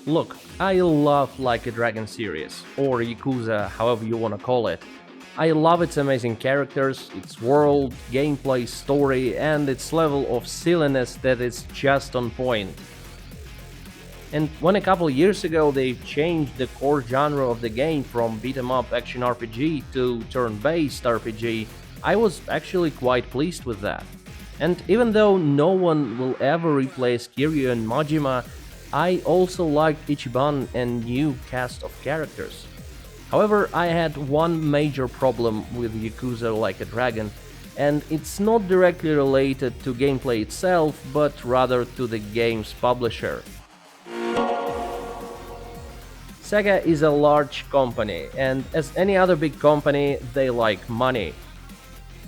Look, I love Like a Dragon series, or Yakuza, however you wanna call it. I love its amazing characters, its world, gameplay, story, and its level of silliness that is just on point. And when a couple years ago they changed the core genre of the game from beat 'em up action RPG to turn-based RPG, I was actually quite pleased with that. And even though no one will ever replace Kiryu and Majima, I also liked Ichiban and new cast of characters. However, I had one major problem with Yakuza Like a Dragon, and it's not directly related to gameplay itself, but rather to the game's publisher. Sega is a large company, and as any other big company, they like money.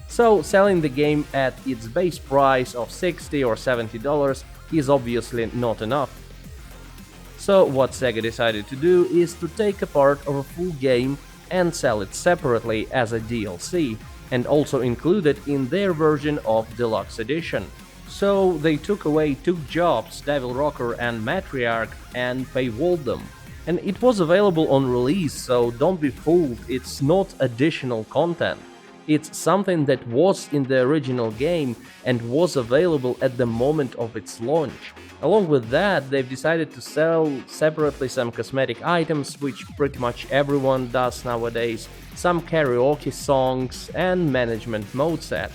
So selling the game at its base price of $60 or $70 is obviously not enough. So what Sega decided to do is to take a part of a full game and sell it separately as a DLC, and also include it in their version of Deluxe Edition. So they took away two jobs, Devil Rocker and Matriarch, and paywalled them. And it was available on release, so don't be fooled, it's not additional content. It's something that was in the original game and was available at the moment of its launch. Along with that, they've decided to sell separately some cosmetic items, which pretty much everyone does nowadays, some karaoke songs, and management mode set.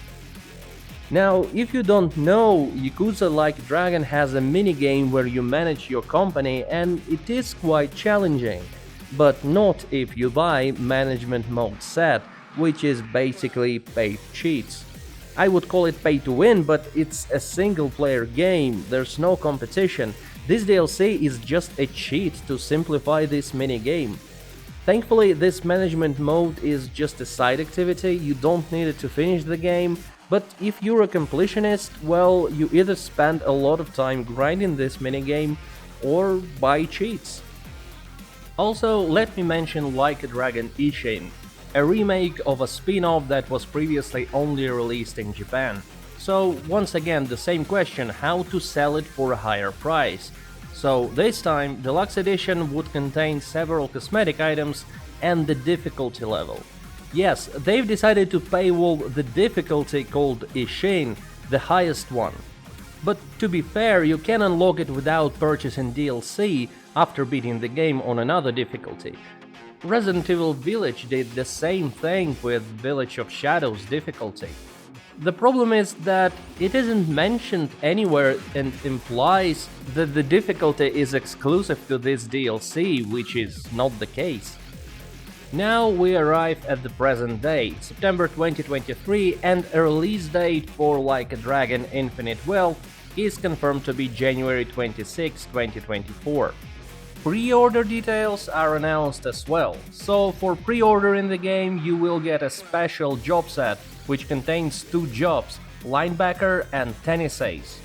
Now, if you don't know, Yakuza Like Dragon has a minigame where you manage your company, and it is quite challenging. But not if you buy management mode set, which is basically paid cheats. I would call it pay to win, but it's a single player game, there's no competition. This DLC is just a cheat to simplify this minigame. Thankfully, this management mode is just a side activity, you don't need it to finish the game, but if you're a completionist, well, you either spend a lot of time grinding this minigame or buy cheats. Also, let me mention Like a Dragon Ishin, a remake of a spin-off that was previously only released in Japan. So once again the same question, how to sell it for a higher price. So this time Deluxe Edition would contain several cosmetic items and the difficulty level. Yes, they've decided to paywall the difficulty called Ishin, the highest one. But to be fair, you can unlock it without purchasing DLC after beating the game on another difficulty. Resident Evil Village did the same thing with Village of Shadows difficulty. The problem is that it isn't mentioned anywhere and implies that the difficulty is exclusive to this DLC, which is not the case. Now we arrive at the present day, September 2023, and a release date for Like a Dragon Infinite Wealth is confirmed to be January 26, 2024. Pre-order details are announced as well, so for pre-ordering the game you will get a special job set which contains two jobs, linebacker and tennis ace.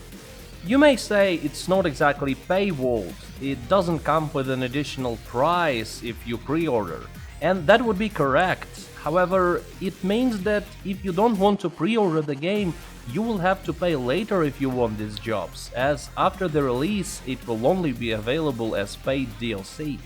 You may say it's not exactly paywalled, it doesn't come with an additional price if you pre-order, and that would be correct. However, it means that if you don't want to pre-order the game, you will have to pay later if you want these jobs, as after the release it will only be available as paid DLC.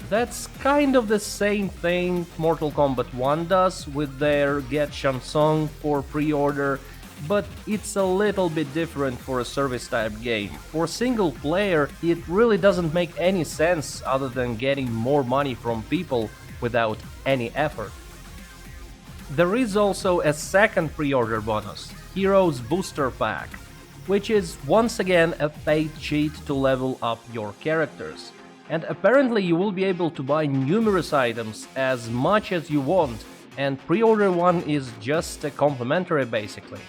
That's kind of the same thing Mortal Kombat 1 does with their Get Shansung for pre-order, but it's a little bit different for a service type game. For single player, it really doesn't make any sense other than getting more money from people without any effort. There is also a second pre-order bonus, Heroes Booster Pack, which is once again a paid cheat to level up your characters. And apparently you will be able to buy numerous items as much as you want, and pre-order one is just a complimentary basically.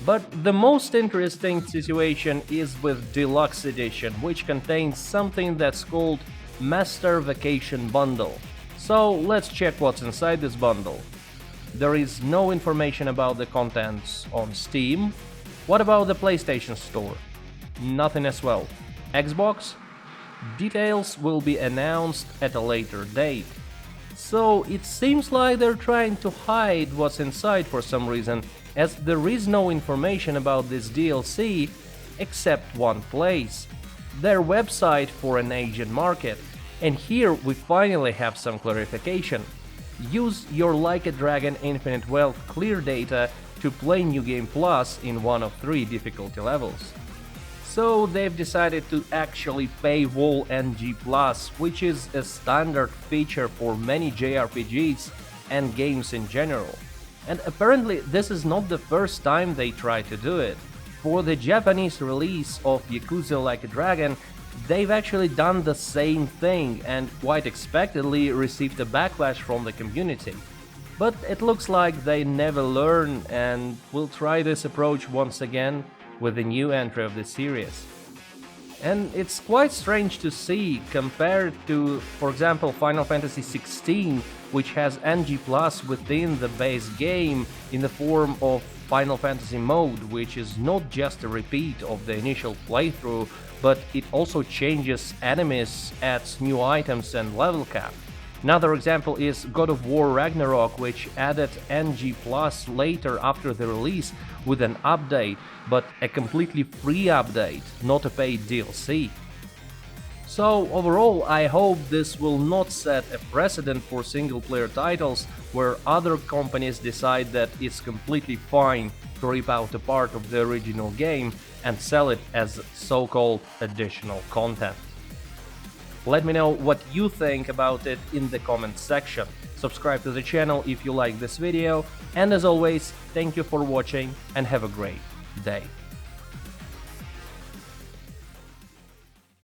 But the most interesting situation is with Deluxe Edition, which contains something that's called Master Vacation Bundle. So let's check what's inside this bundle. There is no information about the contents on Steam. What about the PlayStation Store? Nothing as well. Xbox? Details will be announced at a later date. So it seems like they're trying to hide what's inside for some reason, as there is no information about this DLC except one place. their website for an Asian market, and here we finally have some clarification. Use your Like a Dragon Infinite Wealth clear data to play New Game Plus in one of 3 difficulty levels. So they've decided to actually paywall NG+, which is a standard feature for many JRPGs and games in general. And apparently this is not the first time they try to do it. For the Japanese release of Yakuza Like a Dragon, they've actually done the same thing and quite expectedly received a backlash from the community. But it looks like they never learn and will try this approach once again with the new entry of the series. And it's quite strange to see compared to, for example, Final Fantasy XVI, which has NG+ within the base game in the form of Final Fantasy mode, which is not just a repeat of the initial playthrough, but it also changes enemies, adds new items and level cap. Another example is God of War Ragnarok, which added NG+ later after the release with an update, but a completely free update, not a paid DLC. So overall, I hope this will not set a precedent for single-player titles where other companies decide that it's completely fine to rip out a part of the original game and sell it as so-called additional content. Let me know what you think about it in the comments section. Subscribe to the channel if you like this video, and as always, thank you for watching and have a great day.